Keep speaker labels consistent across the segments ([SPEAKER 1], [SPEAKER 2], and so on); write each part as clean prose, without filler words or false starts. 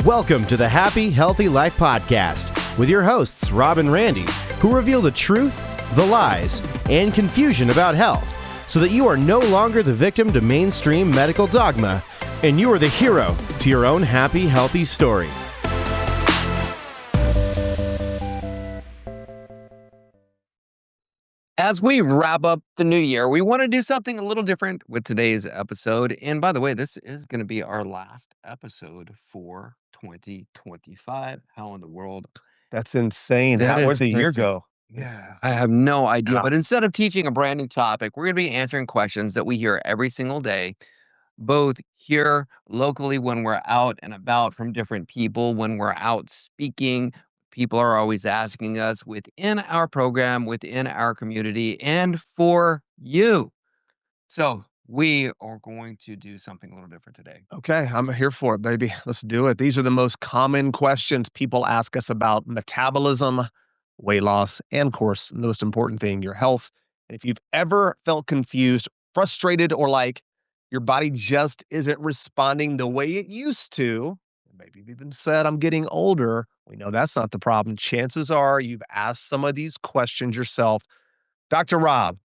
[SPEAKER 1] Welcome to the Happy, Healthy Life Podcast with your hosts, Rob and Randy, who reveal the truth, the lies, and confusion about health so that you are no longer the victim to mainstream medical dogma and you are the hero to your own happy, healthy story.
[SPEAKER 2] As we wrap up the new year, we want to do something a little different with today's episode. And by the way, this is going to be our last episode for 2025. How in the world?
[SPEAKER 3] That's insane.
[SPEAKER 2] That
[SPEAKER 3] Where'd
[SPEAKER 2] is
[SPEAKER 3] the year
[SPEAKER 2] crazy.
[SPEAKER 3] go?
[SPEAKER 2] Yeah, I have no idea.
[SPEAKER 3] Yeah.
[SPEAKER 2] But instead of teaching a brand new topic, we're going to be answering questions that we hear every single day, both here locally when we're out and about from different people, when we're out speaking. People are always asking us within our program, within our community, and for you. So we are going to do something a little different today.
[SPEAKER 3] Okay, I'm here for it, baby. Let's do it. These are the most common questions people ask us about metabolism, weight loss, and of course, the most important thing, your health. And if you've ever felt confused, frustrated, or like your body just isn't responding the way it used to, maybe you've even said, I'm getting older. We know that's not the problem. Chances are you've asked some of these questions yourself. Dr. Rob,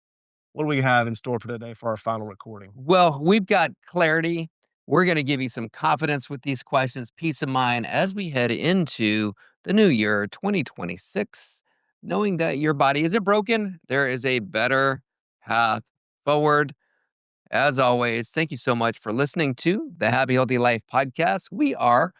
[SPEAKER 3] what do we have in store for today for our final recording?
[SPEAKER 2] Well, we've got clarity. We're going to give you some confidence with these questions, peace of mind as we head into the new year 2026, knowing that your body isn't broken. There is a better path forward. As always, thank you so much for listening to the Happy Healthy Life podcast. We are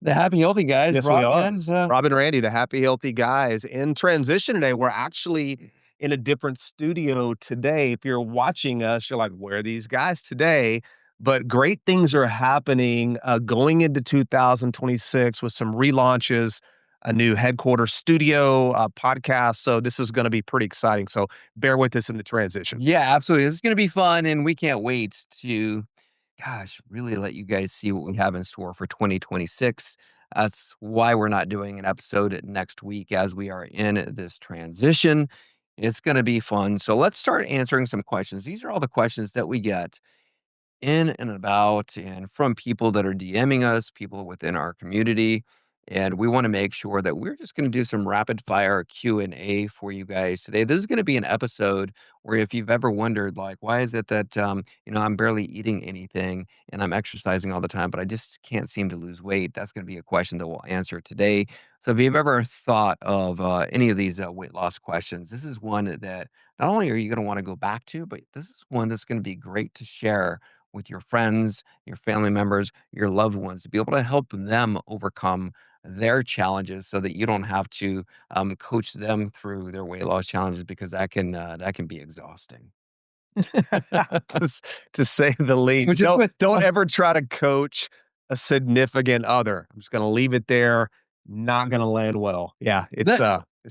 [SPEAKER 2] the Happy Healthy Guys.
[SPEAKER 3] Yes, we are.
[SPEAKER 2] And,
[SPEAKER 3] Rob and Randy, the happy, healthy guys. In transition today, we're actually in a different studio today. If you're watching us, you're like, where are these guys today? But great things are happening going into 2026 with some relaunches, a new headquarters studio, podcast. So this is going to be pretty exciting. So bear with us in the transition.
[SPEAKER 2] yeah, absolutely. This is going to be fun, and we can't wait to really let you guys see what we have in store for 2026. That's why we're not doing an episode next week as we are in this transition. It's going to be fun. So let's start answering some questions. These are all the questions that we get in and about and from people that are DMing us, people within our community. And we want to make sure that we're just going to do some rapid fire Q&A for you guys today. This is going to be an episode where if you've ever wondered, like, why is it that, I'm barely eating anything and I'm exercising all the time, but I just can't seem to lose weight? That's going to be a question that we'll answer today. So if you've ever thought of any of these weight loss questions, this is one that not only are you going to want to go back to, but this is one that's going to be great to share with your friends, your family members, your loved ones, to be able to help them overcome their challenges so that you don't have to coach them through their weight loss challenges because that can be exhausting.
[SPEAKER 3] to say the least.
[SPEAKER 2] Which is
[SPEAKER 3] Don't ever try to coach a significant other. I'm just going to leave it there. Not going to land well. Yeah, it's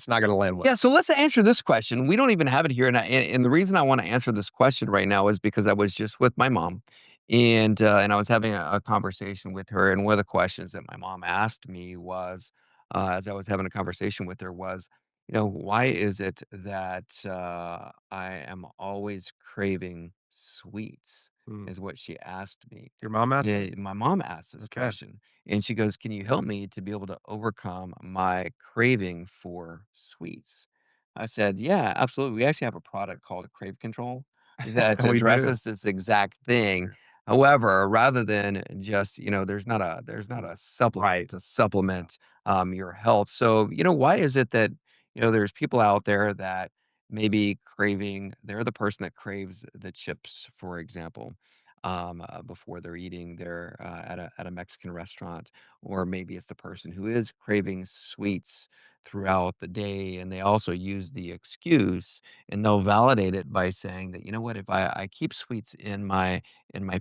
[SPEAKER 3] not going to land well.
[SPEAKER 2] Yeah, so let's answer this question. We don't even have it here, and the reason I want to answer this question right now is because I was just with my mom, and I was having a conversation with her, and one of the questions that my mom asked me was, as I was having a conversation with her, was, why is it that I am always craving sweets?
[SPEAKER 3] Hmm.
[SPEAKER 2] Is what she asked me.
[SPEAKER 3] Your mom asked?
[SPEAKER 2] Yeah, my mom asked this
[SPEAKER 3] Okay.
[SPEAKER 2] question. And she goes, "Can you help me to be able to overcome my craving for sweets?" I said, "Yeah, absolutely. We actually have a product called Crave Control that
[SPEAKER 3] We do.
[SPEAKER 2] addresses this exact thing. However, rather than just, there's not a supplement
[SPEAKER 3] Right.
[SPEAKER 2] to supplement your health. So, why is it that, there's people out there that maybe they're the person that craves the chips, for example, before they're eating there at a Mexican restaurant, or maybe it's the person who is craving sweets throughout the day, and they also use the excuse, and they'll validate it by saying that, you know what, if I keep sweets in my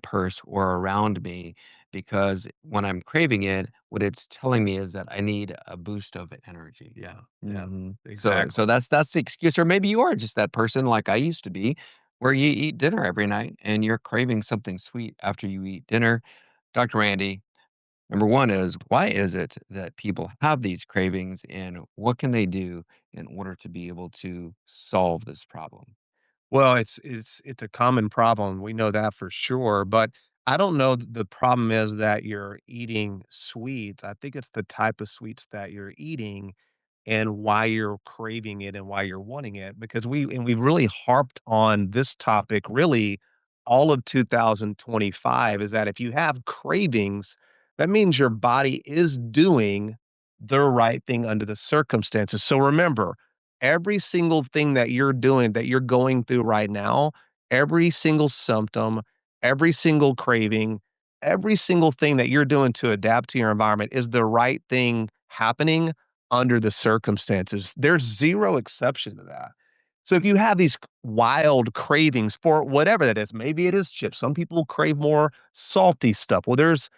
[SPEAKER 2] purse or around me, because when I'm craving it, what it's telling me is that I need a boost of energy.
[SPEAKER 3] Yeah. Yeah.
[SPEAKER 2] So that's the excuse, or maybe you are just that person like I used to be, where you eat dinner every night and you're craving something sweet after you eat dinner. Dr. Randy, number one is, why is it that people have these cravings, and what can they do in order to be able to solve this problem?
[SPEAKER 3] Well, it's a common problem. We know that for sure. But I don't know the problem is that you're eating sweets. I think it's the type of sweets that you're eating and why you're craving it and why you're wanting it. Because we've really harped on this topic really all of 2025 is that if you have cravings, that means your body is doing the right thing under the circumstances. So remember, every single thing that you're doing, that you're going through right now, every single symptom, every single craving, every single thing that you're doing to adapt to your environment is the right thing happening under the circumstances. There's zero exception to that. So if you have these wild cravings for whatever that is, maybe it is chips. Some people crave more salty stuff. Well, there's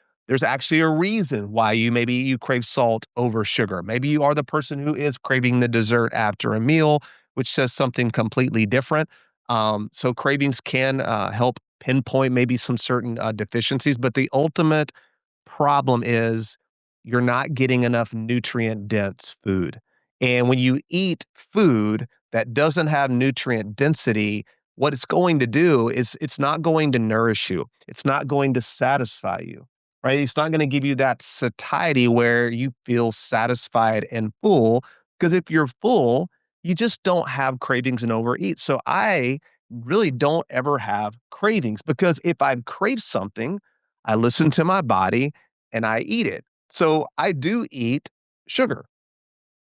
[SPEAKER 3] actually a reason why maybe you crave salt over sugar. Maybe you are the person who is craving the dessert after a meal, which says something completely different. So cravings can help pinpoint maybe some certain deficiencies, but the ultimate problem is you're not getting enough nutrient dense food. And when you eat food that doesn't have nutrient density, what it's going to do is it's not going to nourish you. It's not going to satisfy you, right? It's not going to give you that satiety where you feel satisfied and full. Because if you're full, you just don't have cravings and overeat. So I really don't ever have cravings because if I crave something, I listen to my body and I eat it. So I do eat sugar,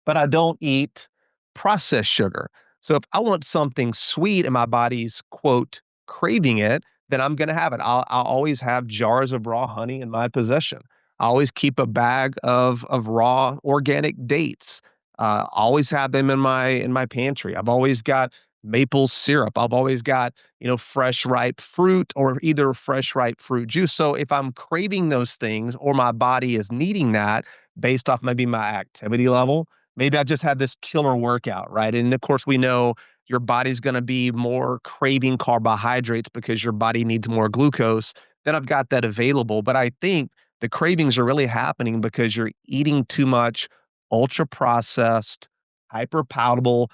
[SPEAKER 3] but I don't eat processed sugar. So if I want something sweet and my body's quote craving it, then I'm going to have it. I'll always have jars of raw honey in my possession. I always keep a bag of raw organic dates. Always have them in my pantry. I've always got maple syrup. I've always got fresh ripe fruit or either fresh ripe fruit juice. So if I'm craving those things or my body is needing that based off maybe my activity level, maybe I just had this killer workout, right? And of course, we know your body's going to be more craving carbohydrates because your body needs more glucose. Then I've got that available. But I think the cravings are really happening because you're eating too much ultra processed, hyper palatable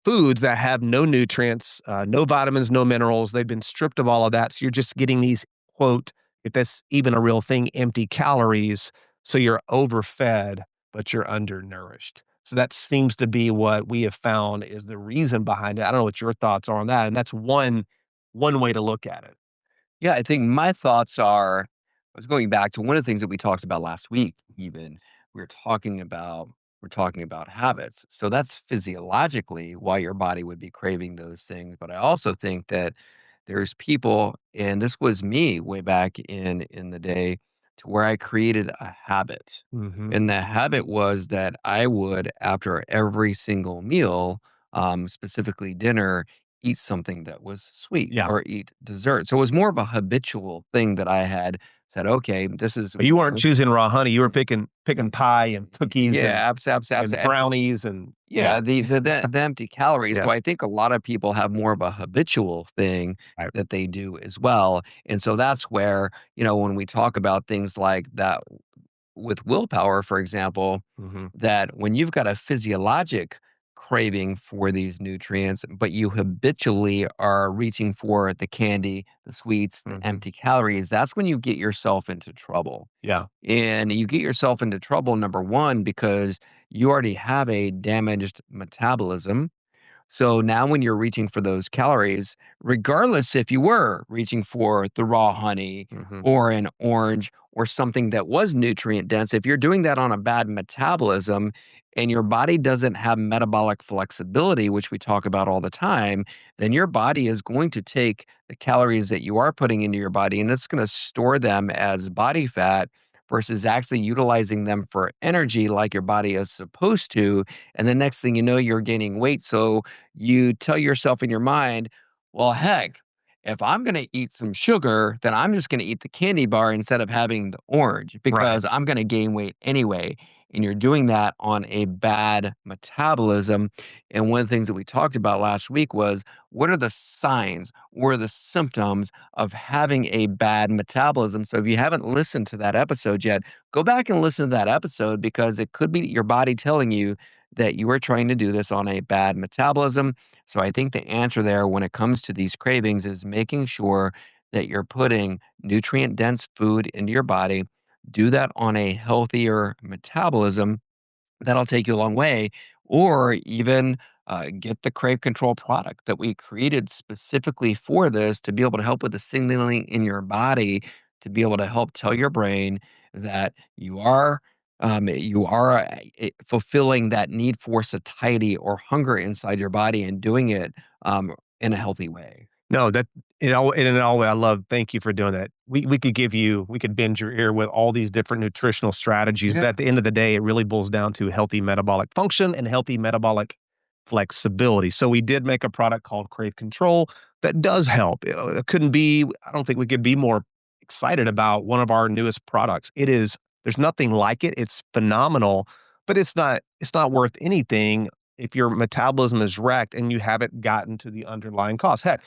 [SPEAKER 3] foods that have no nutrients, no vitamins, no minerals. They've been stripped of all of that. So you're just getting these, quote, if that's even a real thing, empty calories. So you're overfed, but you're undernourished. So that seems to be what we have found is the reason behind it. I don't know what your thoughts are on that. And that's one way to look at it.
[SPEAKER 2] Yeah, I think my thoughts are I was going back to one of the things that we talked about last week even. We were talking about we're talking about habits. So that's physiologically why your body would be craving those things, but I also think that there's people and this was me way back in the day to where I created a habit.
[SPEAKER 3] Hmm.
[SPEAKER 2] And the habit was that I would after every single meal, specifically dinner, eat something that was sweet
[SPEAKER 3] Yeah.
[SPEAKER 2] or eat dessert. So it was more of a habitual thing that I had said, okay, this is
[SPEAKER 3] But you weren't choosing raw honey. You were picking pie and cookies
[SPEAKER 2] yeah, absolutely.
[SPEAKER 3] and brownies and
[SPEAKER 2] Yeah, the empty calories.
[SPEAKER 3] yeah.
[SPEAKER 2] So I think a lot of people have more of a habitual thing
[SPEAKER 3] Right.
[SPEAKER 2] that they do as well. And so that's where, when we talk about things like that with willpower, for example,
[SPEAKER 3] Hmm.
[SPEAKER 2] that when you've got a physiologic craving for these nutrients, but you habitually are reaching for the candy, the sweets, the
[SPEAKER 3] Hmm.
[SPEAKER 2] empty calories, that's when you get yourself into trouble.
[SPEAKER 3] Yeah.
[SPEAKER 2] And you get yourself into trouble, number one, because you already have a damaged metabolism. So now when you're reaching for those calories, regardless if you were reaching for the raw honey
[SPEAKER 3] Hmm.
[SPEAKER 2] or an orange or something that was nutrient dense, if you're doing that on a bad metabolism and your body doesn't have metabolic flexibility, which we talk about all the time, then your body is going to take the calories that you are putting into your body and it's going to store them as body fat versus actually utilizing them for energy like your body is supposed to. And the next thing you know, you're gaining weight. So you tell yourself in your mind, well, heck, if I'm going to eat some sugar, then I'm just going to eat the candy bar instead of having the orange
[SPEAKER 3] Right.
[SPEAKER 2] because I'm going to gain weight anyway. And you're doing that on a bad metabolism. And one of the things that we talked about last week was what are the signs or the symptoms of having a bad metabolism? So if you haven't listened to that episode yet, go back and listen to that episode because it could be your body telling you that you are trying to do this on a bad metabolism. So I think the answer there when it comes to these cravings is making sure that you're putting nutrient dense food into your body, do that on a healthier metabolism, that'll take you a long way. Or even get the Crave Control product that we created specifically for this to be able to help with the signaling in your body, to be able to help tell your brain that you are fulfilling that need for satiety or hunger inside your body and doing it in a healthy way.
[SPEAKER 3] No, that in all way, I love thank you for doing that. We could bend your ear with all these different nutritional strategies, but
[SPEAKER 2] Yeah.
[SPEAKER 3] at the end of the day, it really boils down to healthy metabolic function and healthy metabolic flexibility. So we did make a product called Crave Control that does help. It couldn't be, I don't think we could be more excited about one of our newest products. There's nothing like it. It's phenomenal, but it's not worth anything if your metabolism is wrecked and you haven't gotten to the underlying cause. Heck,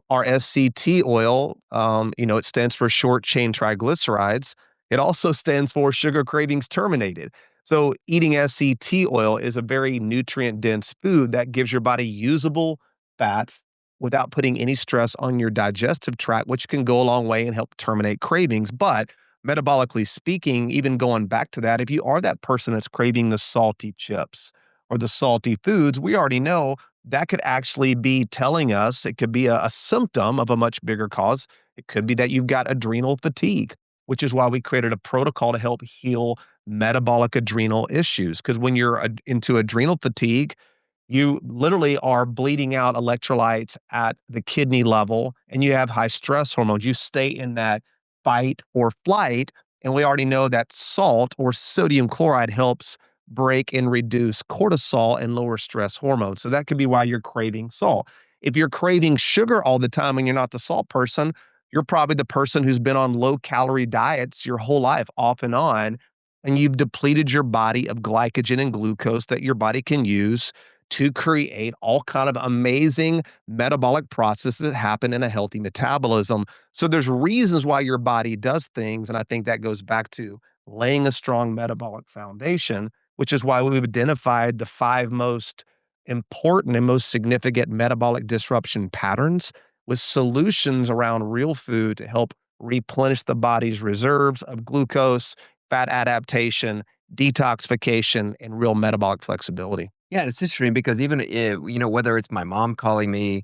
[SPEAKER 3] our SCT oil, it stands for short chain triglycerides. It also stands for sugar cravings terminated. So eating SCT oil is a very nutrient dense food that gives your body usable fats without putting any stress on your digestive tract, which can go a long way and help terminate cravings. But metabolically speaking, even going back to that, if you are that person that's craving the salty chips or the salty foods, we already know that could actually be telling us it could be a symptom of a much bigger cause. It could be that you've got adrenal fatigue, which is why we created a protocol to help heal metabolic adrenal issues. Because when you're into adrenal fatigue, you literally are bleeding out electrolytes at the kidney level and you have high stress hormones. You stay in that fight or flight. And we already know that salt or sodium chloride helps break and reduce cortisol and lower stress hormones. So that could be why you're craving salt. If you're craving sugar all the time and you're not the salt person, you're probably the person who's been on low calorie diets your whole life, off and on, and you've depleted your body of glycogen and glucose that your body can use to create all kind of amazing metabolic processes that happen in a healthy metabolism. So there's reasons why your body does things, and I think that goes back to laying a strong metabolic foundation, which is why we've identified the five most important and most significant metabolic disruption patterns with solutions around real food to help replenish the body's reserves of glucose, fat adaptation, detoxification, and real metabolic flexibility.
[SPEAKER 2] Yeah, it's interesting because even if, whether it's my mom calling me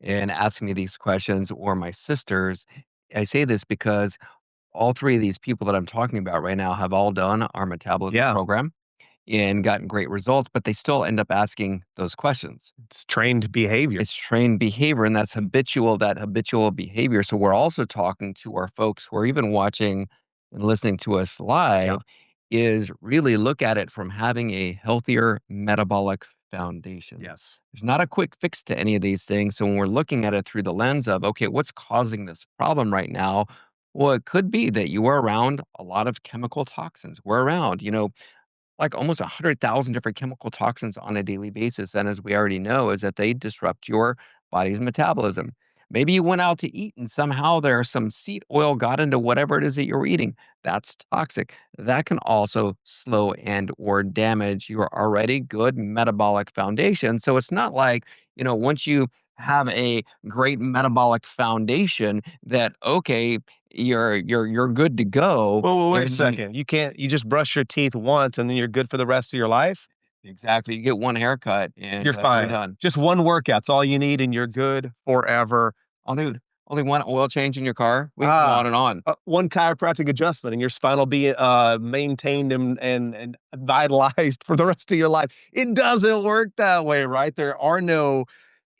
[SPEAKER 2] and asking me these questions or my sisters, I say this because all three of these people that I'm talking about right now have all done our metabolism
[SPEAKER 3] Yeah,
[SPEAKER 2] program and gotten great results, but they still end up asking those questions.
[SPEAKER 3] it's trained behavior.
[SPEAKER 2] It's trained behavior, and that habitual behavior. So we're also talking to our folks who are even watching and listening to us
[SPEAKER 3] Yeah.
[SPEAKER 2] live is really look at it from having a healthier metabolic foundation.
[SPEAKER 3] Yes.
[SPEAKER 2] There's not a quick fix to any of these things. So when we're looking at it through the lens of, okay, what's causing this problem right now? Well, it could be that you are around a lot of chemical toxins. We're around, like almost 100,000 different chemical toxins on a daily basis. And as we already know, is that they disrupt your body's metabolism. Maybe you went out to eat and somehow there's some seed oil got into whatever it is that you're eating. That's toxic. That can also slow and or damage your already good metabolic foundation. So it's not like, once you have a great metabolic foundation that okay, you're good to go.
[SPEAKER 3] Well, wait a
[SPEAKER 2] And you,
[SPEAKER 3] second. You just brush your teeth once and then you're good for the rest of your life?
[SPEAKER 2] Exactly. You get one haircut
[SPEAKER 3] You're
[SPEAKER 2] and you're
[SPEAKER 3] fine.
[SPEAKER 2] done.
[SPEAKER 3] Just one workout's all you need and you're good forever.
[SPEAKER 2] Only only one oil change in your car. We can go
[SPEAKER 3] Ah,
[SPEAKER 2] on and on.
[SPEAKER 3] one chiropractic adjustment and your spine will be maintained and vitalized for the rest of your life. It doesn't work that way, right? There are no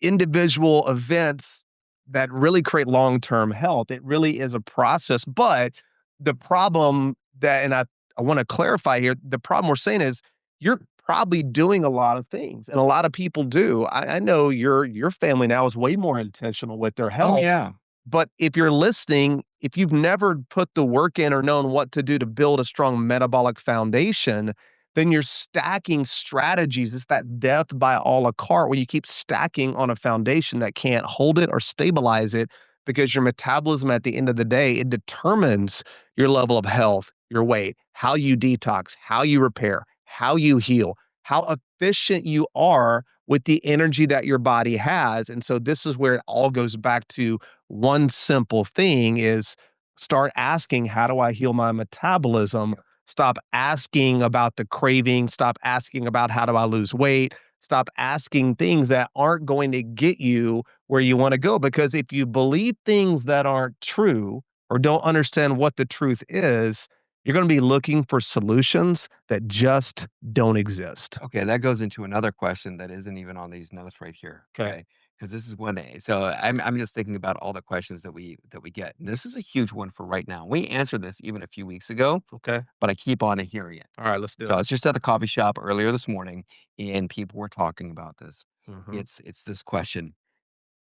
[SPEAKER 3] individual events that really create long-term health. It really is a process. But the problem that, and I want to clarify here, the problem we're saying is you're probably doing a lot of things, and a lot of people do. I know your family now is way more intentional with their
[SPEAKER 2] Oh
[SPEAKER 3] health.
[SPEAKER 2] yeah.
[SPEAKER 3] But if you're listening, if you've never put the work in or known what to do to build a strong metabolic foundation, then you're stacking strategies. It's that death by a la carte where you keep stacking on a foundation that can't hold it or stabilize it because your metabolism at the end of the day, it determines your level of health, your weight, how you detox, how you repair, how you heal, how efficient you are with the energy that your body has. And so this is where it all goes back to one simple thing is start asking, how do I heal my metabolism? Stop asking about the craving. Stop asking about how do I lose weight. Stop asking things that aren't going to get you where you want to go. Because if you believe things that aren't true or don't understand what the truth is, you're going to be looking for solutions that just don't exist.
[SPEAKER 2] Okay, that goes into another question that isn't even on these notes right here.
[SPEAKER 3] Okay.
[SPEAKER 2] Okay. Because this is one A. So I'm just thinking about all the questions that we get. And this is a huge one for right now. We answered this even a few weeks ago,
[SPEAKER 3] Okay.
[SPEAKER 2] but I keep on hearing it.
[SPEAKER 3] All right, let's do
[SPEAKER 2] So I
[SPEAKER 3] it.
[SPEAKER 2] was just at the coffee shop earlier this morning and people were talking about this.
[SPEAKER 3] Mhm.
[SPEAKER 2] It's this question.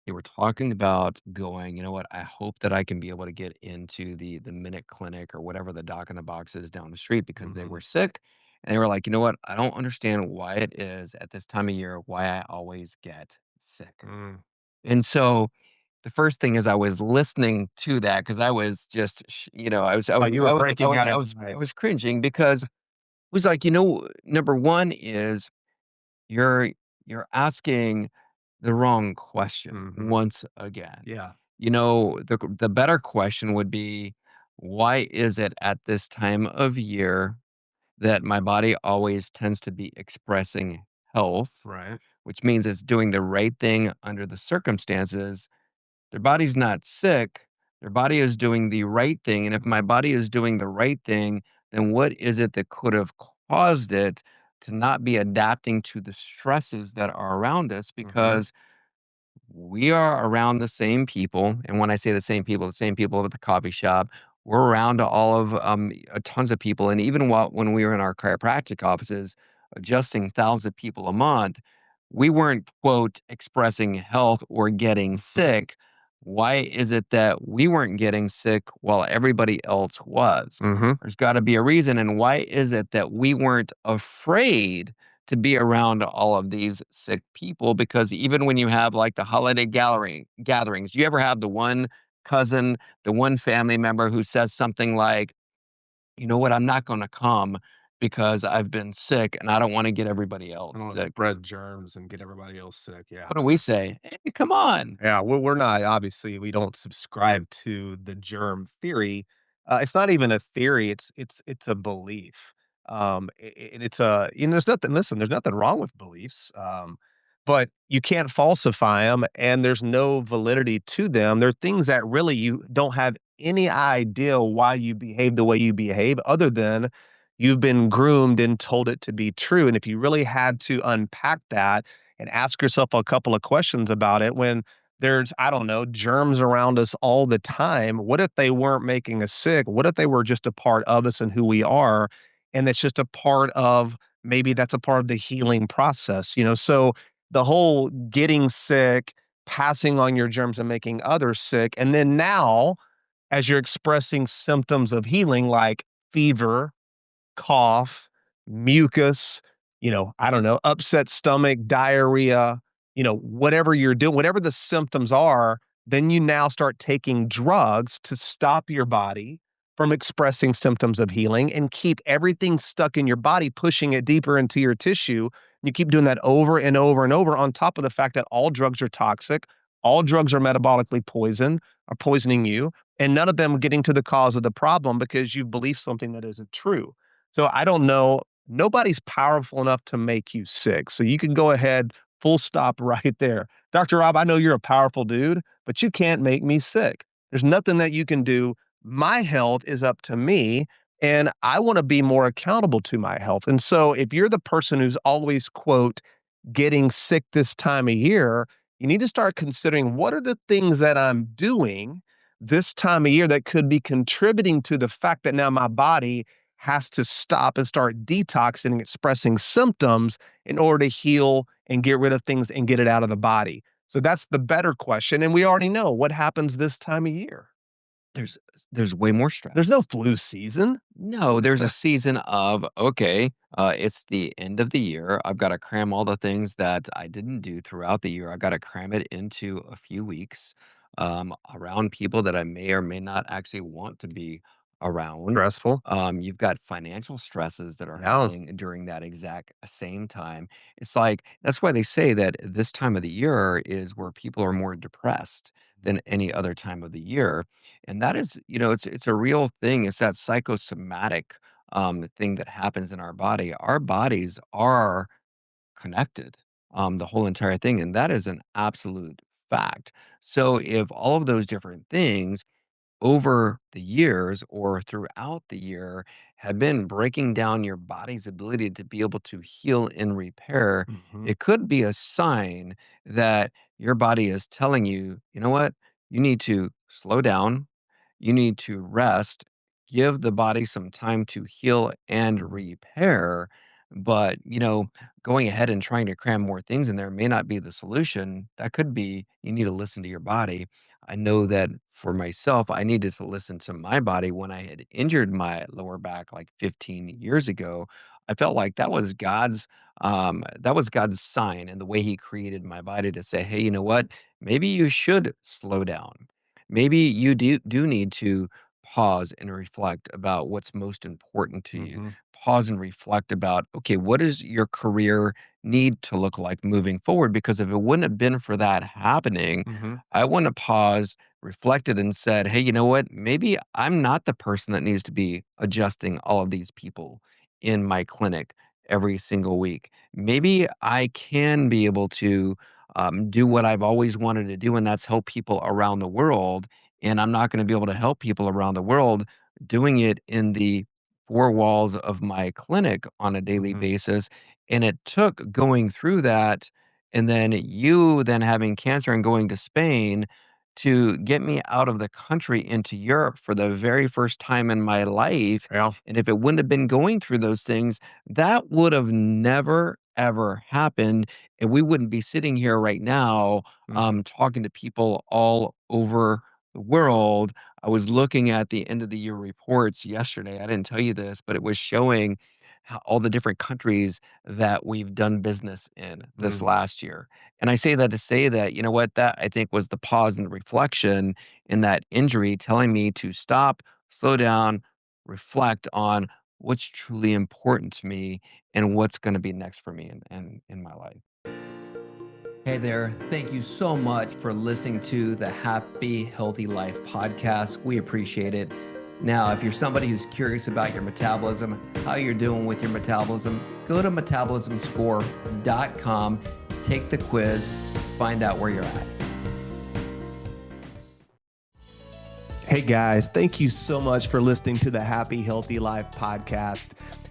[SPEAKER 2] They were talking about going, you know what? I hope that I can be able to get into the Minute Clinic or whatever the Doc in the Box is down the street because they
[SPEAKER 3] Mhm.
[SPEAKER 2] were sick. And they were like, you know what? I don't understand why it is at this time of year why I always get sick.
[SPEAKER 3] Mm.
[SPEAKER 2] And so the first thing is I was listening to that because I was just,
[SPEAKER 3] Oh, you were breaking out in
[SPEAKER 2] I
[SPEAKER 3] hives.
[SPEAKER 2] was cringing because it was like, number one is you're you're asking the wrong question
[SPEAKER 3] Mhm.
[SPEAKER 2] once again.
[SPEAKER 3] Yeah.
[SPEAKER 2] The better question would be, why is it at this time of year that my body always tends to be expressing health,
[SPEAKER 3] Right.
[SPEAKER 2] which means it's doing the right thing under the circumstances. Their body's not sick. Their body is doing the right thing. And if my body is doing the right thing, then what is it that could have caused it to not be adapting to the stresses that are around us?
[SPEAKER 3] Mhm.
[SPEAKER 2] Because we are around the same people, and when I say the same people at the coffee shop, we're around all of tons of people, and even when we were in our chiropractic offices, adjusting thousands of people a month, we weren't quote expressing health or getting
[SPEAKER 3] Mhm.
[SPEAKER 2] sick. Why is it that we weren't getting sick while everybody else was?
[SPEAKER 3] Mhm.
[SPEAKER 2] There's got to be a reason, and why is it that we weren't afraid to be around all of these sick people because even when you have like the holiday gallery gatherings, you ever have the one cousin, the one family member who says something like, you know what, I'm not going to come because I've been sick and I don't want to get everybody else
[SPEAKER 3] I don't wanna
[SPEAKER 2] sick.
[SPEAKER 3] spread germs and get everybody else sick, yeah.
[SPEAKER 2] What do we say? Hey, come on.
[SPEAKER 3] Yeah, we're not obviously, we don't subscribe to the germ theory. It's not even a theory, it's a belief. And it's a there's nothing listen, there's nothing wrong with beliefs, but you can't falsify them, and there's no validity to them. They're things that really you don't have any idea why you behave the way you behave other than you've been groomed and told it to be true, and if you really had to unpack that and ask yourself a couple of questions about it when there's, I don't know, germs around us all the time. What if they weren't making us sick? What if they were just a part of us and who we are? And it's just a part of maybe that's a part of the healing process, So the whole getting sick, passing on your germs and making others sick. And then now, as you're expressing symptoms of healing like fever, cough, mucus, I don't know, upset stomach, diarrhea, whatever you're doing, whatever the symptoms are, then you now start taking drugs to stop your body from expressing symptoms of healing and keep everything stuck in your body, pushing it deeper into your tissue. You keep doing that over and over and over, on top of the fact that all drugs are toxic, all drugs are metabolically poison, are poisoning you, and none of them getting to the cause of the problem because you've believed something that isn't true. So I don't know. Nobody's powerful enough to make you sick. So you can go ahead, full stop right there. Dr. Rob, I know you're a powerful dude, but you can't make me sick. There's nothing that you can do. My health is up to me, and I want to be more accountable to my health. And so if you're the person who's always, quote, getting sick this time of year, you need to start considering what are the things that I'm doing this time of year that could be contributing to the fact that now my body has to stop and start detoxing and expressing symptoms in order to heal and get rid of things and get it out of the body. So that's the better question. And we already know what happens this time of year.
[SPEAKER 2] There's there's way more
[SPEAKER 3] There's no
[SPEAKER 2] stress.
[SPEAKER 3] flu season.
[SPEAKER 2] No, there's a season of, okay, it's the end of the year. I've got to cram all the things that I didn't do throughout the year. I got to cram it into a few weeks around people that I may or may not actually want to be around.
[SPEAKER 3] Stressful.
[SPEAKER 2] You've got financial stresses that are
[SPEAKER 3] Yeah.
[SPEAKER 2] happening during that exact same time. It's like that's why they say that this time of the year is where people are more depressed than any other time of the year. And that is, it's a real thing. It's that psychosomatic thing that happens in our body. Our bodies are connected, the whole entire thing, and that is an absolute fact. So if all of those different things over the years or throughout the year have been breaking down your body's ability to be able to heal and repair,
[SPEAKER 3] Mhm.
[SPEAKER 2] it could be a sign that your body is telling you, you know what? You need to slow down. You need to rest, give the body some time to heal and repair. But, going ahead and trying to cram more things in there may not be the solution. That could be you need to listen to your body. I know that for myself, I needed to listen to my body when I had injured my lower back like 15 years ago. I felt like that was God's sign and the way he created my body to say, "Hey, you know what? Maybe you should slow down. Maybe you do need to pause and reflect about what's most important to you.
[SPEAKER 3] Mhm.
[SPEAKER 2] Pause and reflect about, okay, what does your career need to look like moving forward? Because if it wouldn't have been for that happening,
[SPEAKER 3] Mhm.
[SPEAKER 2] I wouldn't have paused, reflected, and said, hey, you know what? Maybe I'm not the person that needs to be adjusting all of these people in my clinic every single week. Maybe I can be able to do what I've always wanted to do, and that's help people around the world. And I'm not going to be able to help people around the world doing it in the four walls of my clinic on a daily
[SPEAKER 3] Mhm.
[SPEAKER 2] basis. And it took going through that and then you then having cancer and going to Spain to get me out of the country into Europe for the very first time in my life.
[SPEAKER 3] Yeah.
[SPEAKER 2] And if it wouldn't have been going through those things, that would have never, ever happened. And we wouldn't be sitting here right now
[SPEAKER 3] Mhm.
[SPEAKER 2] talking to people all over the world. I was looking at the end of the year reports yesterday. I didn't tell you this, but it was showing how all the different countries that we've done business in this
[SPEAKER 3] Mm.
[SPEAKER 2] last year. And I say that to say that, you know what, that I think was the pause and the reflection in that injury telling me to stop, slow down, reflect on what's truly important to me and what's going to be next for me in my life. Hey there. Thank you so much for listening to the Happy Healthy Life podcast. We appreciate it. Now, if you're somebody who's curious about your metabolism, how you're doing with your metabolism, go to metabolismscore.com, take the quiz, find out where you're at.
[SPEAKER 3] Hey guys, thank you so much for listening to the Happy Healthy Life podcast.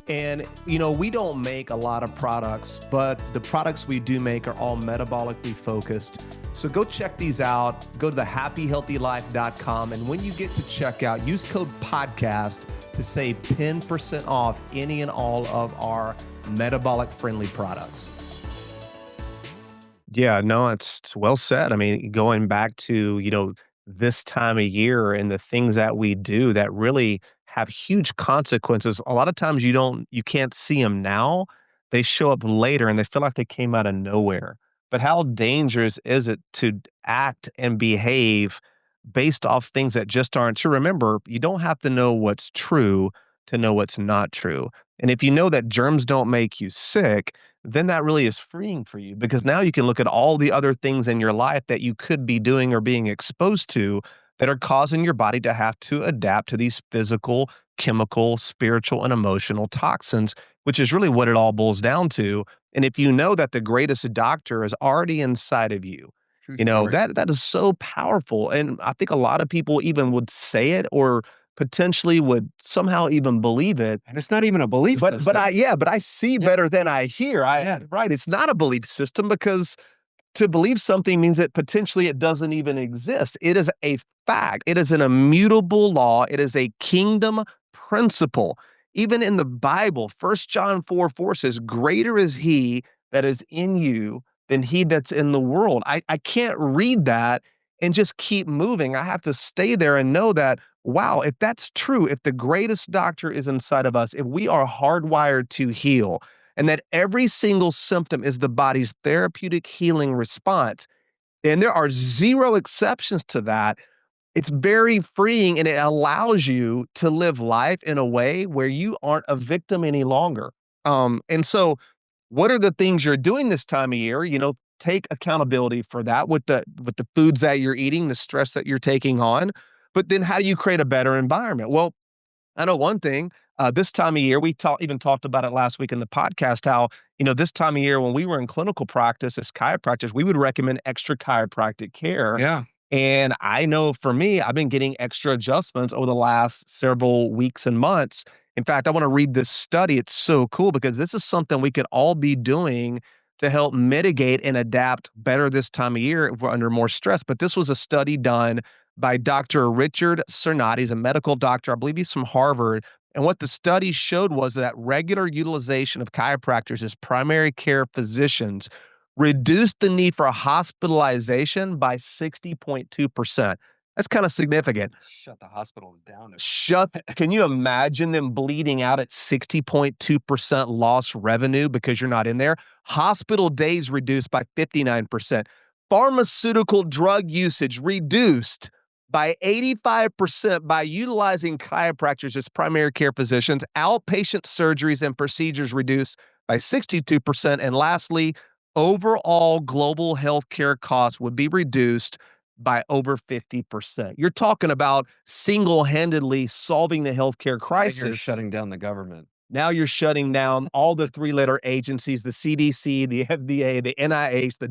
[SPEAKER 3] And, we don't make a lot of products, but the products we do make are all metabolically focused. So go check these out. Go to thehappyhealthylife.com. And when you get to checkout, use code podcast to save 10% off any and all of our metabolic friendly products. Yeah, no, it's well said. I mean, going back to, this time of year and the things that we do that really have huge consequences. A lot of times you can't see them now. They show up later and they feel like they came out of nowhere. But how dangerous is it to act and behave based off things that just aren't true? Remember, you don't have to know what's true to know what's not true. And if you know that germs don't make you sick, then that really is freeing for you because now you can look at all the other things in your life that you could be doing or being exposed to that are causing your body to have to adapt to these physical, chemical, spiritual, and emotional toxins, which is really what it all boils down to. And if you know that the greatest doctor is already inside of you,
[SPEAKER 2] True story.
[SPEAKER 3] that is so powerful. And I think a lot of people even would say it or potentially would somehow even believe it,
[SPEAKER 2] And it's not even a belief system.
[SPEAKER 3] but I see
[SPEAKER 2] Yeah.
[SPEAKER 3] better than I hear.
[SPEAKER 2] Yeah.
[SPEAKER 3] Right, it's not a belief system because to believe something means that potentially it doesn't even exist. It is a fact. It is an immutable law. It is a kingdom principle. Even in the Bible, 1 John 4:4 says, greater is he that is in you than he that's in the world. I can't read that and just keep moving. I have to stay there and know that, wow, if that's true, if the greatest doctor is inside of us, if we are hardwired to heal, and that every single symptom is the body's therapeutic healing response. And there are zero exceptions to that. It's very freeing, and it allows you to live life in a way where you aren't a victim any longer. And so what are the things you're doing this time of year? Take accountability for that with the foods that you're eating, the stress that you're taking on. But then how do you create a better environment? Well, I know one thing. This time of year, even talked about it last week in the podcast. How this time of year when we were in clinical practice as chiropractors, we would recommend extra chiropractic care.
[SPEAKER 2] Yeah.
[SPEAKER 3] And I know for me, I've been getting extra adjustments over the last several weeks and months. In fact, I want to read this study. It's so cool because this is something we could all be doing to help mitigate and adapt better this time of year if we're under more stress. But this was a study done by Dr. Richard Cernat. He's a medical doctor. I believe he's from Harvard. And what the study showed was that regular utilization of chiropractors as primary care physicians reduced the need for hospitalization by 60.2%. That's kind of significant.
[SPEAKER 2] Shut the hospitals down.
[SPEAKER 3] Can you imagine them bleeding out at 60.2% lost revenue because you're not in there? Hospital days reduced by 59%. Pharmaceutical drug usage reduced by 85% by utilizing chiropractors as primary care physicians. Outpatient surgeries and procedures reduced by 62%. And lastly, overall global healthcare costs would be reduced by over 50%. You're talking about single-handedly solving the healthcare
[SPEAKER 2] You're
[SPEAKER 3] crisis.
[SPEAKER 2] shutting down the government.
[SPEAKER 3] Now you're shutting down all the three-letter agencies, the CDC, the FDA, the NIH, the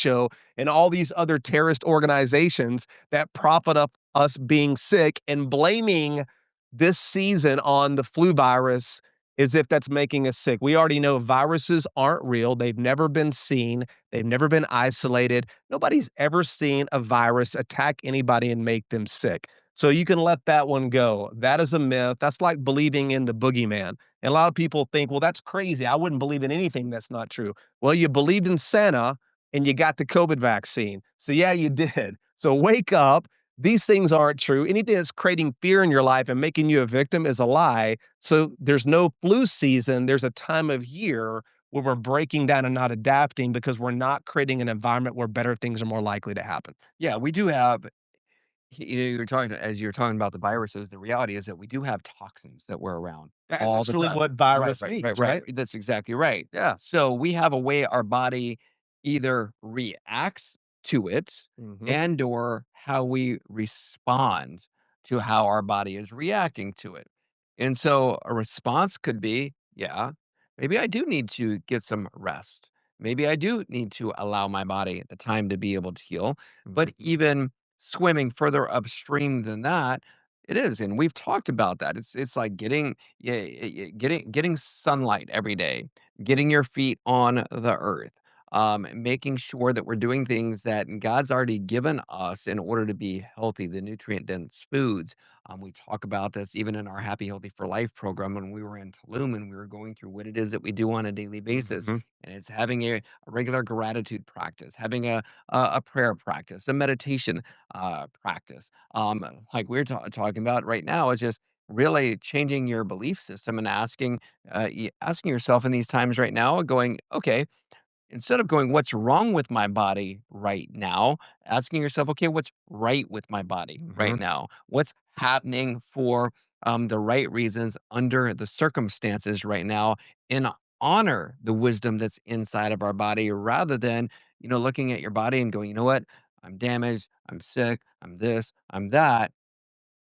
[SPEAKER 3] WHO, and all these other terrorist organizations that profit up us being sick and blaming this season on the flu virus as if that's making us sick. We already know viruses aren't real. They've never been seen. They've never been isolated. Nobody's ever seen a virus attack anybody and make them sick. So you can let that one go. That is a myth. That's like believing in the boogeyman. And a lot of people think, well, that's crazy. I wouldn't believe in anything that's not true. Well, you believed in Santa and you got the COVID vaccine. So yeah, you did. So wake up. These things aren't true. Anything that's creating fear in your life and making you a victim is a lie. So there's no flu season. There's a time of year where we're breaking down and not adapting because we're not creating an environment where better things are more likely to happen.
[SPEAKER 2] Yeah, we do have, as you're talking about the viruses, the reality is that we do have toxins that we're around
[SPEAKER 3] And
[SPEAKER 2] all
[SPEAKER 3] that's
[SPEAKER 2] the
[SPEAKER 3] really
[SPEAKER 2] time.
[SPEAKER 3] what
[SPEAKER 2] Right,
[SPEAKER 3] virus
[SPEAKER 2] right,
[SPEAKER 3] means,
[SPEAKER 2] right,
[SPEAKER 3] right?
[SPEAKER 2] right. That's exactly right.
[SPEAKER 3] Yeah.
[SPEAKER 2] So we have a way our body either reacts to it
[SPEAKER 3] Mhm.
[SPEAKER 2] and or how we respond to how our body is reacting to it. And so a response could be, yeah, maybe I do need to get some rest. Maybe I do need to allow my body the time to be able to heal. But even swimming further upstream than that, it is, and we've talked about that. It's like getting sunlight every day, getting your feet on the earth, making sure that we're doing things that God's already given us in order to be healthy, the nutrient dense foods. We talk about this even in our Happy Healthy for Life program when we were in Tulum and we were going through what it is that we do on a daily basis.
[SPEAKER 3] Mhm.
[SPEAKER 2] And it's having a regular gratitude practice, having a prayer practice, a meditation practice. Like we're talking about right now, is just really changing your belief system and asking yourself in these times right now, going, okay, instead of going, what's wrong with my body right now, asking yourself, okay, what's right with my body right
[SPEAKER 3] Mhm.
[SPEAKER 2] now? What's happening for the right reasons under the circumstances right now? And honor the wisdom that's inside of our body rather than, looking at your body and going, you know what? I'm damaged. I'm sick. I'm this. I'm that.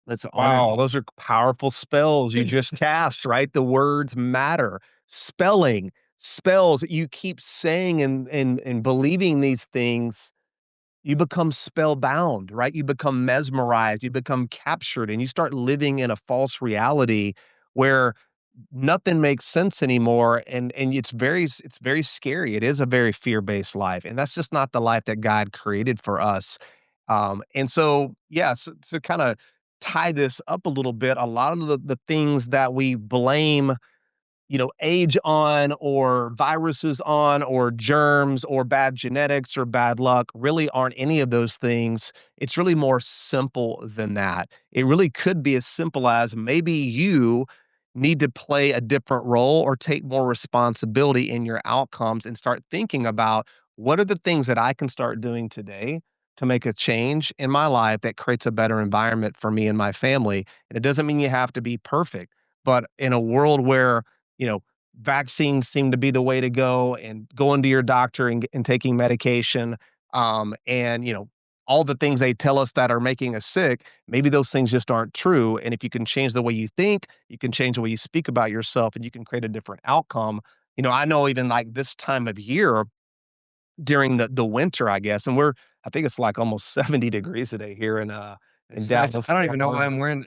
[SPEAKER 2] Let's honor
[SPEAKER 3] Wow, those are powerful spells you just cast, right? The words matter. Spelling, spells, you keep saying and believing these things, you become spellbound, right? You become mesmerized, you become captured, and you start living in a false reality where nothing makes sense anymore, and it's very scary. It is a very fear-based life, and that's just not the life that God created for us. And so, yeah, so to kinda tie this up a little bit, a lot of the things that we blame age on or viruses on or germs or bad genetics or bad luck really aren't any of those things. It's really more simple than that. It really could be as simple as maybe you need to play a different role or take more responsibility in your outcomes and start thinking about what are the things that I can start doing today to make a change in my life that creates a better environment for me and my family. And it doesn't mean you have to be perfect, but in a world where, you know, vaccines seem to be the way to go and going to your doctor and taking medication, and, all the things they tell us that are making us sick, maybe those things just aren't true. And if you can change the way you think, you can change the way you speak about yourself and you can create a different outcome. I know even like this time of year during the winter, I guess, and I think it's like almost 70 degrees today here in
[SPEAKER 2] It's nice.
[SPEAKER 3] Dallas,
[SPEAKER 2] I don't
[SPEAKER 3] Fort
[SPEAKER 2] even know why
[SPEAKER 3] Worth.
[SPEAKER 2] I'm wearing.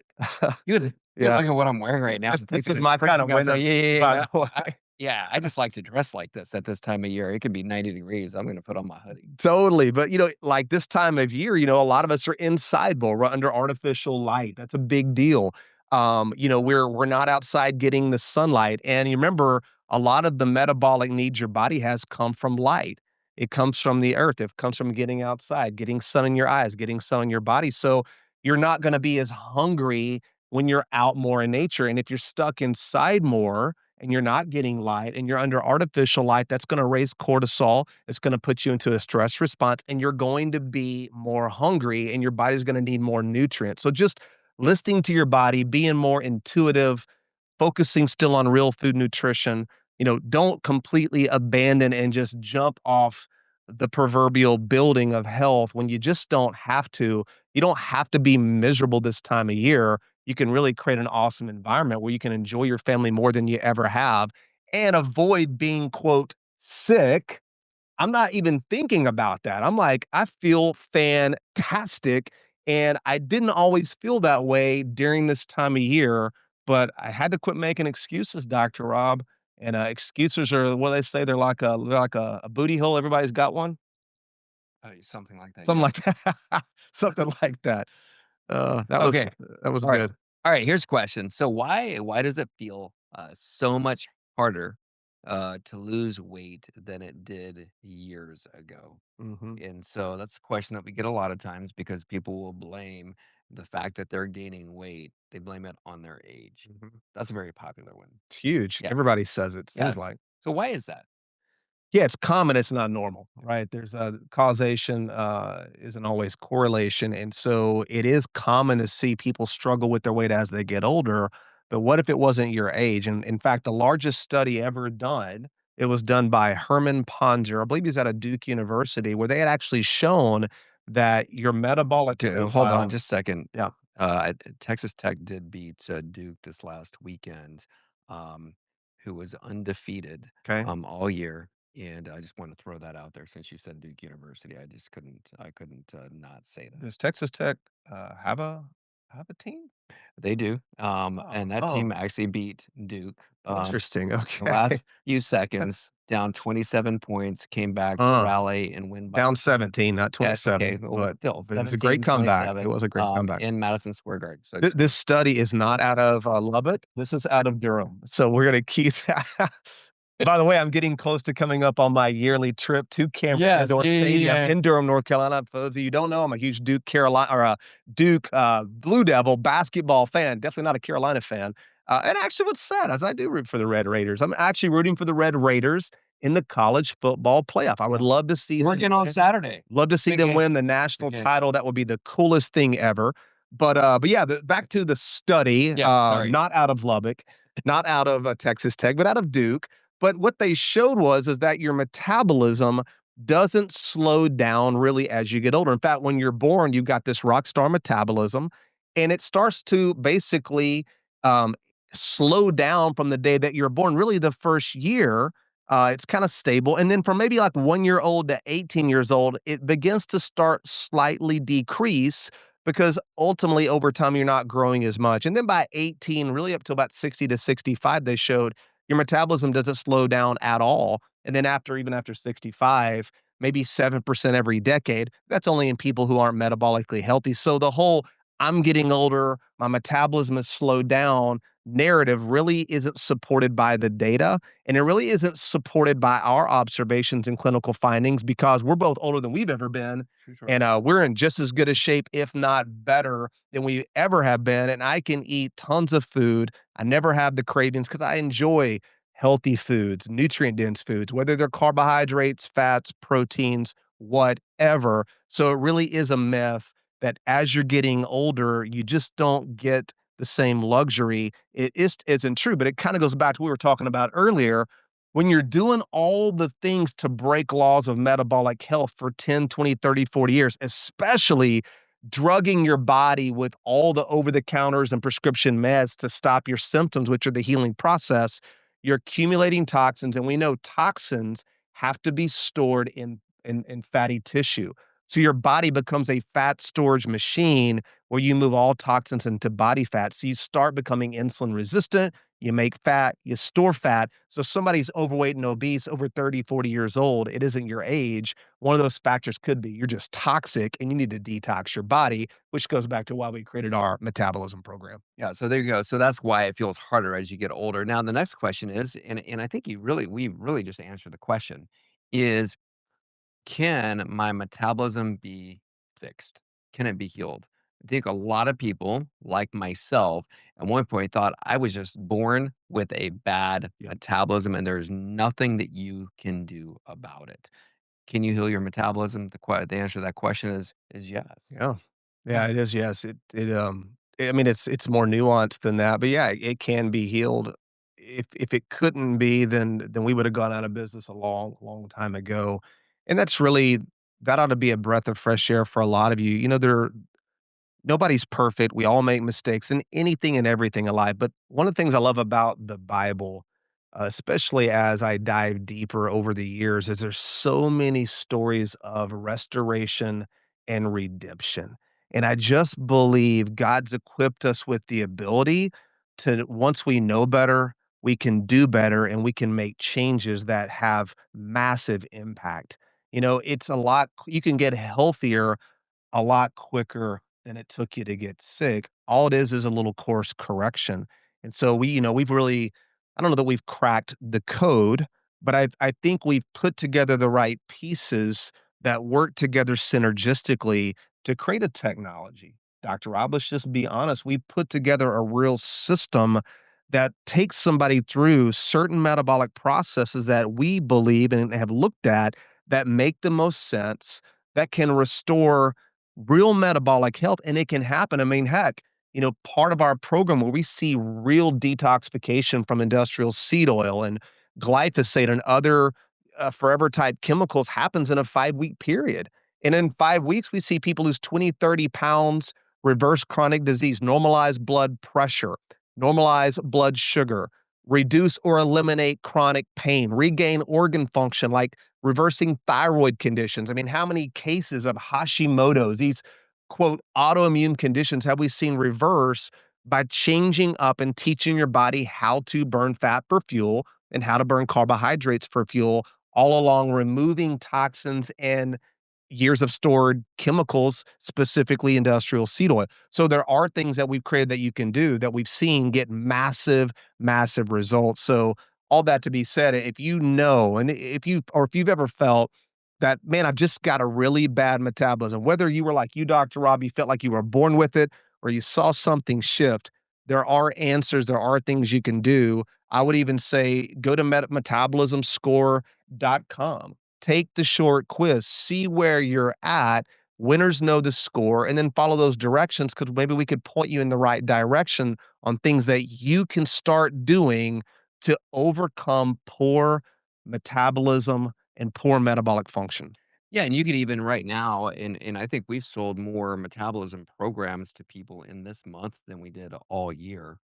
[SPEAKER 2] You
[SPEAKER 3] Yeah,
[SPEAKER 2] look at what I'm wearing right now.
[SPEAKER 3] this
[SPEAKER 2] It's like
[SPEAKER 3] this is
[SPEAKER 2] it's
[SPEAKER 3] my kind of
[SPEAKER 2] freaking outside.
[SPEAKER 3] winter,
[SPEAKER 2] Yeah, yeah,
[SPEAKER 3] by
[SPEAKER 2] yeah.
[SPEAKER 3] the
[SPEAKER 2] I,
[SPEAKER 3] way.
[SPEAKER 2] yeah, I just like to dress like this at this time of year. It could be 90 degrees. I'm gonna put on my hoodie.
[SPEAKER 3] Totally. But, like this time of year, a lot of us are inside more. We're under artificial light. That's a big deal. We're not outside getting the sunlight. And you remember a lot of the metabolic needs your body has come from light. It comes from the earth. It comes from getting outside, getting sun in your eyes, getting sun in your body. So you're not going to be as hungry when you're out more in nature. And if you're stuck inside more, and you're not getting light and you're under artificial light, that's going to raise cortisol. It's going to put you into a stress response and you're going to be more hungry and your body's going to need more nutrients. So just listening to your body, being more intuitive, focusing still on real food nutrition. Don't completely abandon and just jump off the proverbial building of health when you just don't have to. You don't have to be miserable this time of year. You can really create an awesome environment where you can enjoy your family more than you ever have and avoid being, quote, sick. I'm not even thinking about that. I'm like, I feel fantastic. And I didn't always feel that way during this time of year, but I had to quit making excuses, Dr. Rob. And excuses are what they say. They're like a booty hole. Everybody's got one.
[SPEAKER 2] Something like that.
[SPEAKER 3] Something
[SPEAKER 2] Yeah.
[SPEAKER 3] like that. Something like that. That was
[SPEAKER 2] Okay.
[SPEAKER 3] that was
[SPEAKER 2] All right.
[SPEAKER 3] good.
[SPEAKER 2] All right. Here's a question. So why does it feel so much harder to lose weight than it did years ago?
[SPEAKER 3] Hmm.
[SPEAKER 2] And so that's a question that we get a lot of times because people will blame the fact that they're gaining weight. They blame it on their age.
[SPEAKER 3] Hmm.
[SPEAKER 2] That's a very popular one.
[SPEAKER 3] It's huge.
[SPEAKER 2] Yeah.
[SPEAKER 3] Everybody says it. Seems
[SPEAKER 2] Yes.
[SPEAKER 3] like.
[SPEAKER 2] So why is that?
[SPEAKER 3] Yeah, it's common, it's not normal, right? There's a causation, isn't always correlation, and so it is common to see people struggle with their weight as they get older, but what if it wasn't your age? And in fact, the largest study ever done, it was done by Herman Ponzer, I believe he's at a Duke University, where they had actually shown that your metabolic
[SPEAKER 2] Hold on
[SPEAKER 3] profile.
[SPEAKER 2] just a second.
[SPEAKER 3] Yeah,
[SPEAKER 2] Texas Tech did beat Duke this last weekend, um, who was undefeated
[SPEAKER 3] okay.
[SPEAKER 2] all year. And I just want to throw that out there since you said Duke University. I couldn't not say that.
[SPEAKER 3] Does Texas Tech, have a team?
[SPEAKER 2] They do.
[SPEAKER 3] Oh,
[SPEAKER 2] And that team
[SPEAKER 3] oh,
[SPEAKER 2] actually beat Duke
[SPEAKER 3] interesting,
[SPEAKER 2] the last
[SPEAKER 3] okay.
[SPEAKER 2] few seconds, down 27 points, came back to
[SPEAKER 3] Huh.
[SPEAKER 2] rally and win by
[SPEAKER 3] Down 17, not
[SPEAKER 2] yes, okay,
[SPEAKER 3] 27,
[SPEAKER 2] well,
[SPEAKER 3] but
[SPEAKER 2] still
[SPEAKER 3] it was a great comeback. It
[SPEAKER 2] 17-27,
[SPEAKER 3] was a great comeback.
[SPEAKER 2] in Madison Square Garden, so
[SPEAKER 3] This study is not out of, Lubbock. This is out of Durham. So we're gonna keep that. By the way, I'm getting close to coming up on my yearly trip to Cameron
[SPEAKER 2] yes,
[SPEAKER 3] Indoor
[SPEAKER 2] yeah, yeah,
[SPEAKER 3] Stadium
[SPEAKER 2] yeah.
[SPEAKER 3] in Durham, North Carolina. For those of you who don't know, I'm a huge Duke Blue Devil basketball fan. Definitely not a Carolina fan. And actually, what's sad is I do root for the Red Raiders. I'm actually rooting for the Red Raiders in the college football playoff. I would love to see them
[SPEAKER 2] Working on Saturday.
[SPEAKER 3] Love to see
[SPEAKER 2] Big
[SPEAKER 3] them
[SPEAKER 2] game,
[SPEAKER 3] win the
[SPEAKER 2] big
[SPEAKER 3] national
[SPEAKER 2] game.
[SPEAKER 3] title. That would be the coolest thing ever. But yeah, back to the study,
[SPEAKER 2] Yeah, sorry.
[SPEAKER 3] not out of Lubbock, not out of Texas Tech, but out of Duke. But what they showed is that your metabolism doesn't slow down really as you get older. In fact, when you're born, you've got this rock star metabolism, and it starts to basically um, slow down from the day that you're born. Really, the first year, it's kind of stable. And then from maybe like 1 year old to 18 years old, it begins to start slightly decrease because ultimately over time you're not growing as much. And then by 18, really up to about 60 to 65, they showed your metabolism doesn't slow down at all. And then even after 65, maybe 7% every decade. That's only in people who aren't metabolically healthy. So the whole I'm getting older, my metabolism has slowed down narrative really isn't supported by the data. And it really isn't supported by our observations and clinical findings because we're both older than we've ever been.
[SPEAKER 2] Sure.
[SPEAKER 3] And we're in just as good a shape, if not better, than we ever have been. And I can eat tons of food. I never have the cravings because I enjoy healthy foods, nutrient dense foods, whether they're carbohydrates, fats, proteins, whatever. So it really is a myth that as you're getting older, you just don't get the same luxury. It isn't true, but it kind of goes back to what we were talking about earlier. When you're doing all the things to break laws of metabolic health for 10, 20, 30, 40 years, especially drugging your body with all the over the counters and prescription meds to stop your symptoms, which are the healing process, you're accumulating toxins. And we know toxins have to be stored in fatty tissue. So your body becomes a fat storage machine where you move all toxins into body fat. So you start becoming insulin resistant, you make fat, you store fat. So if somebody's overweight and obese over 30, 40 years old, it isn't your age. One of those factors could be you're just toxic and you need to detox your body, which goes back to why we created our metabolism program.
[SPEAKER 2] Yeah, so there you go. So that's why it feels harder as you get older. Now the next question is, and I think we really just answered the question, is can my metabolism be fixed? Can it be healed? I think a lot of people, like myself, at one point thought I was just born with a bad
[SPEAKER 3] Yeah.
[SPEAKER 2] metabolism and there's nothing that you can do about it. Can you heal your metabolism? The answer to that question is yes.
[SPEAKER 3] Yeah.
[SPEAKER 2] Yeah.
[SPEAKER 3] Yeah, it is, yes. I mean, it's more nuanced than that, but yeah, it can be healed. If it couldn't be, then we would have gone out of business a long, long time ago. And that ought to be a breath of fresh air for a lot of you. You know, nobody's perfect. We all make mistakes in anything and everything in life. But one of the things I love about the Bible, especially as I dive deeper over the years, is there's so many stories of restoration and redemption. And I just believe God's equipped us with the ability to, once we know better, we can do better and we can make changes that have massive impact. You know, you can get healthier a lot quicker than it took you to get sick. All it is a little course correction. And so we've really, I don't know that we've cracked the code, but I think we've put together the right pieces that work together synergistically to create a technology. Dr. Rob, let's just be honest. We put together a real system that takes somebody through certain metabolic processes that we believe and have looked at that make the most sense, that can restore real metabolic health, and it can happen. I mean, heck, part of our program where we see real detoxification from industrial seed oil and glyphosate and other forever type chemicals happens in a 5-week period. And in 5 weeks, we see people lose 20, 30 pounds, reverse chronic disease, normalize blood pressure, normalize blood sugar, reduce or eliminate chronic pain, regain organ function like reversing thyroid conditions. I mean, how many cases of Hashimoto's, these quote autoimmune conditions, have we seen reverse by changing up and teaching your body how to burn fat for fuel and how to burn carbohydrates for fuel, all along removing toxins and years of stored chemicals, specifically industrial seed oil. So there are things that we've created that you can do that we've seen get massive, massive results. So all that to be said, if you know, and if you've ever felt that, man, I've just got a really bad metabolism, whether you were like you, Dr. Rob, you felt like you were born with it, or you saw something shift, there are answers, there are things you can do. I would even say go to metabolismscore.com, take the short quiz, see where you're at. Winners know the score, and then follow those directions because maybe we could point you in the right direction on things that you can start doing to overcome poor metabolism and poor metabolic function.
[SPEAKER 2] Yeah, and you could even right now, and I think we've sold more metabolism programs to people in this month than we did all year.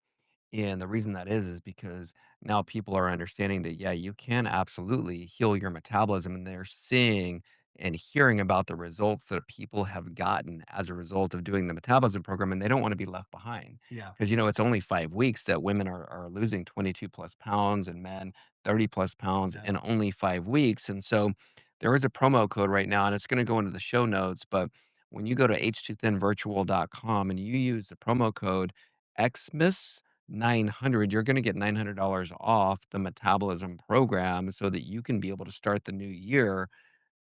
[SPEAKER 2] And the reason that is because now people are understanding that, yeah, you can absolutely heal your metabolism. And they're seeing and hearing about the results that people have gotten as a result of doing the metabolism program. And they don't want to be left behind
[SPEAKER 3] Yeah.
[SPEAKER 2] because, it's only 5 weeks that women are losing 22 plus pounds and men 30 plus pounds
[SPEAKER 3] Yeah.
[SPEAKER 2] in only 5 weeks. And so there is a promo code right now, and it's going to go into the show notes. But when you go to h2thinvirtual.com and you use the promo code XMIS, 900, you're going to get $900 off the metabolism program so that you can be able to start the new year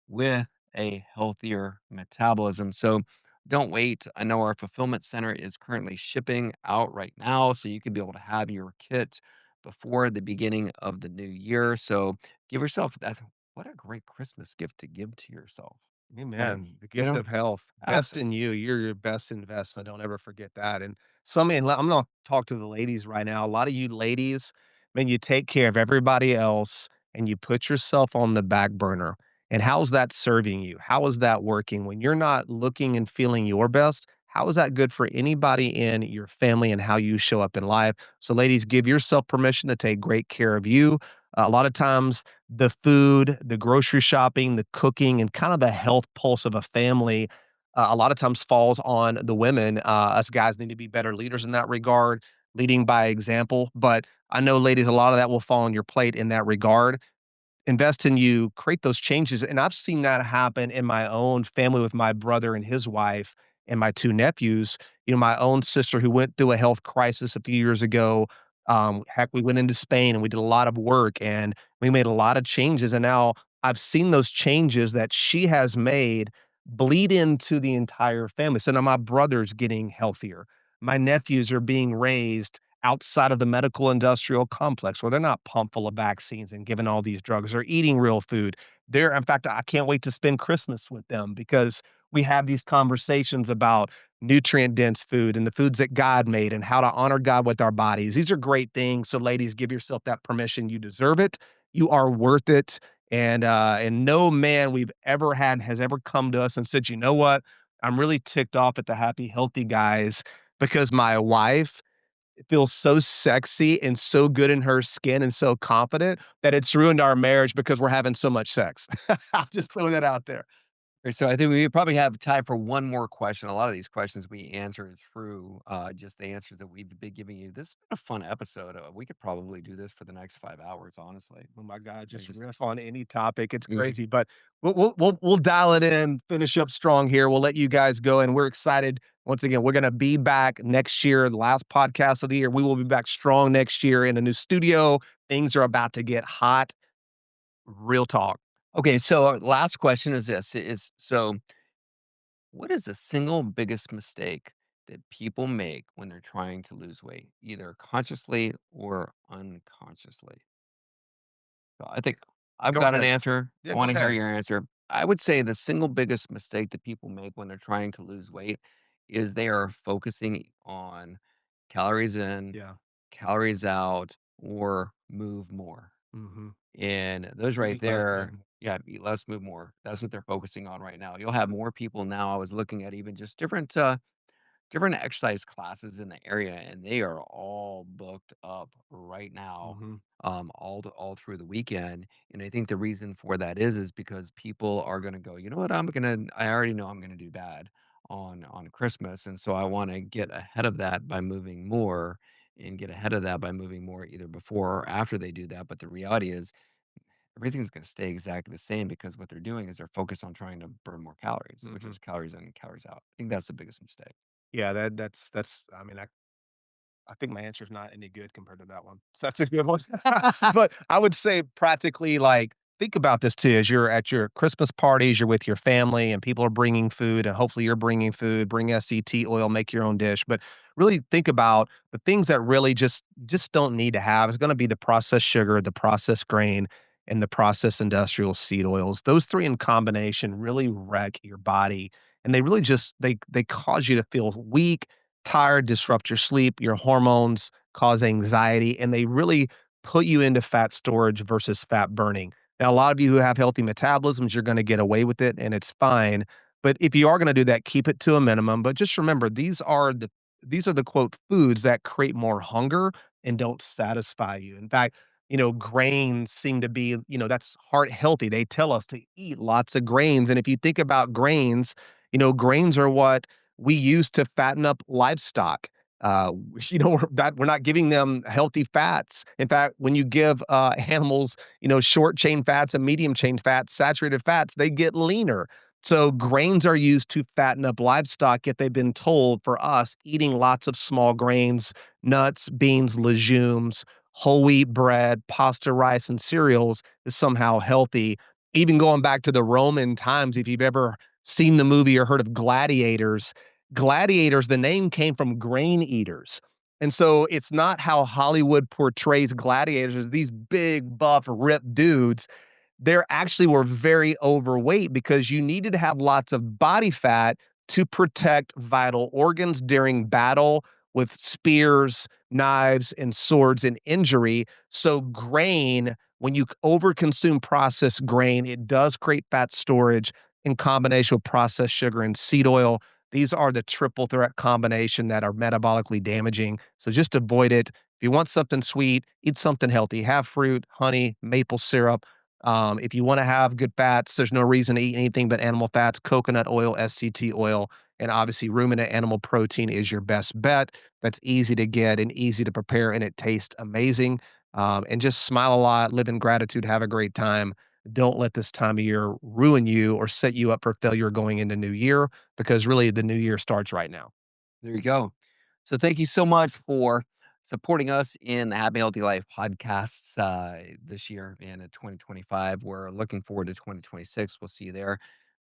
[SPEAKER 2] with a healthier metabolism. So don't wait. I know our fulfillment center is currently shipping out right now, so you could be able to have your kit before the beginning of the new year. So give yourself that. What a great Christmas gift to give to yourself. And,
[SPEAKER 3] Amen. The
[SPEAKER 2] you
[SPEAKER 3] gift
[SPEAKER 2] know,
[SPEAKER 3] of health. Best
[SPEAKER 2] absolutely.
[SPEAKER 3] in you. You're your best investment. Don't ever forget that. And I'm gonna talk to the ladies right now. A lot of you ladies, man, you take care of everybody else and you put yourself on the back burner. And how's that serving you? How is that working? When you're not looking and feeling your best, how is that good for anybody in your family and how you show up in life? So, ladies, give yourself permission to take great care of you. A lot of times the food, the grocery shopping, the cooking, and kind of the health pulse of a family, a lot of times falls on the women. Us guys need to be better leaders in that regard, leading by example. But I know, ladies, a lot of that will fall on your plate in that regard. Invest in you, create those changes. And I've seen that happen in my own family with my brother and his wife and my 2 nephews. My own sister who went through a health crisis a few years ago. Heck, we went into Spain and we did a lot of work and we made a lot of changes. And now I've seen those changes that she has made bleed into the entire family. So now my brother's getting healthier. My nephews are being raised outside of the medical industrial complex where they're not pumped full of vaccines and given all these drugs. They're eating real food. In fact, I can't wait to spend Christmas with them because we have these conversations about nutrient dense food and the foods that God made and how to honor God with our bodies. These are great things. So, ladies, give yourself that permission. You deserve it. You are worth it. And no man we've ever had has ever come to us and said, you know what? I'm really ticked off at the happy, healthy guys because my wife feels so sexy and so good in her skin and so confident that it's ruined our marriage because we're having so much sex. I'll just throw that out there.
[SPEAKER 2] Okay, so I think we probably have time for one more question. A lot of these questions we answered through just the answers that we've been giving you. This has been a fun episode. We could probably do this for the next 5 hours, honestly.
[SPEAKER 3] Oh my God,
[SPEAKER 2] It's
[SPEAKER 3] just
[SPEAKER 2] just
[SPEAKER 3] riff on any topic. It's
[SPEAKER 2] mhm.
[SPEAKER 3] crazy, but we'll dial it in, finish up strong here. We'll let you guys go, and we're excited. Once again, we're gonna be back next year, the last podcast of the year. We will be back strong next year in a new studio. Things are about to get hot. Real talk.
[SPEAKER 2] Okay, so our last question is this: is so what is the single biggest mistake that people make when they're trying to lose weight, either consciously or unconsciously? So I think I've
[SPEAKER 3] Go
[SPEAKER 2] got an
[SPEAKER 3] ahead.
[SPEAKER 2] answer.
[SPEAKER 3] Yeah,
[SPEAKER 2] I
[SPEAKER 3] go
[SPEAKER 2] want to hear
[SPEAKER 3] ahead.
[SPEAKER 2] your answer. I would say the single biggest mistake that people make when they're trying to lose weight is they are focusing on calories in,
[SPEAKER 3] Yeah.
[SPEAKER 2] calories out, or move more.
[SPEAKER 3] Mhm.
[SPEAKER 2] And those right
[SPEAKER 3] Eat less,
[SPEAKER 2] there,
[SPEAKER 3] move more.
[SPEAKER 2] yeah, eat less, move more. That's what they're focusing on right now. You'll have more people now. I was looking at even just different exercise classes in the area, and they are all booked up right now,
[SPEAKER 3] Mhm.
[SPEAKER 2] all through the weekend. And I think the reason for that is because people are going to go, you know what, I already know I'm gonna do bad on Christmas, and so I want to get ahead of that by moving more, and get ahead of that by moving more either before or after they do that. But the reality is everything's going to stay exactly the same because what they're doing is they're focused on trying to burn more calories, which
[SPEAKER 3] Mhm.
[SPEAKER 2] is calories in and calories out. I think that's the biggest mistake.
[SPEAKER 3] Yeah, that's I mean, I think my answer is not any good compared to that one. So that's a good one. But I would say practically, like, think about this too as you're at your Christmas parties, you're with your family, and people are bringing food, and hopefully you're bringing food, bring SCT oil, make your own dish. But really think about the things that really just don't need to have. It's going to be the processed sugar, the processed grain, and the processed industrial seed oils. Those three in combination really wreck your body. And they really just they cause you to feel weak, tired, disrupt your sleep, your hormones, cause anxiety, and they really put you into fat storage versus fat burning. Now, a lot of you who have healthy metabolisms, you're going to get away with it and it's fine. But if you are going to do that, keep it to a minimum. But just remember, these are the quote foods that create more hunger and don't satisfy you. In fact, grains seem to be, that's heart healthy. They tell us to eat lots of grains. And if you think about grains, grains are what we use to fatten up livestock. That we're not giving them healthy fats. In fact, when you give animals, short chain fats and medium chain fats, saturated fats, they get leaner. So grains are used to fatten up livestock, yet they've been told for us eating lots of small grains, nuts, beans, legumes, whole wheat bread, pasta, rice, and cereals is somehow healthy. Even going back to the Roman times, if you've ever seen the movie or heard of gladiators, gladiators, the name came from grain eaters. And so it's not how Hollywood portrays gladiators as these big, buff, ripped dudes. they actually were very overweight because you needed to have lots of body fat to protect vital organs during battle with spears, knives, and swords and injury. So grain, when you overconsume processed grain, it does create fat storage in combination with processed sugar and seed oil. These are the triple threat combination that are metabolically damaging. So just avoid it. If you want something sweet, eat something healthy. Have fruit, honey, maple syrup. If you want to have good fats, there's no reason to eat anything but animal fats, coconut oil, SCT oil, and obviously ruminant animal protein is your best bet. That's easy to get and easy to prepare, and it tastes amazing. And just smile a lot, live in gratitude, have a great time. Don't let this time of year ruin you or set you up for failure going into new year, because really the new year starts right now.
[SPEAKER 2] There you go. So thank you so much for supporting us in the Happy Healthy Life podcasts this year and in 2025. We're looking forward to 2026. We'll see you there.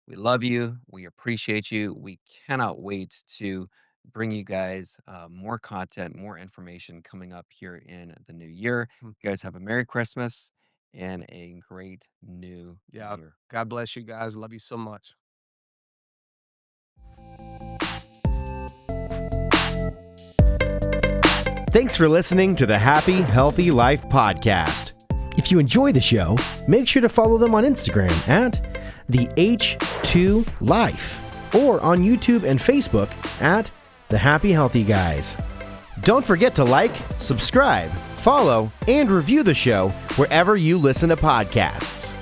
[SPEAKER 2] We love you. We appreciate you. We cannot wait to bring you guys more content, more information coming up here in the new year.
[SPEAKER 3] Mm.
[SPEAKER 2] You guys have a Merry Christmas and a great new
[SPEAKER 3] Yeah.
[SPEAKER 2] year.
[SPEAKER 3] God bless you guys. Love you so much.
[SPEAKER 1] Thanks for listening to the Happy Healthy Life podcast. If you enjoy the show, make sure to follow them on Instagram at the H2 Life or on YouTube and Facebook at the Happy Healthy Guys. Don't forget to like, subscribe, follow, and review the show wherever you listen to podcasts.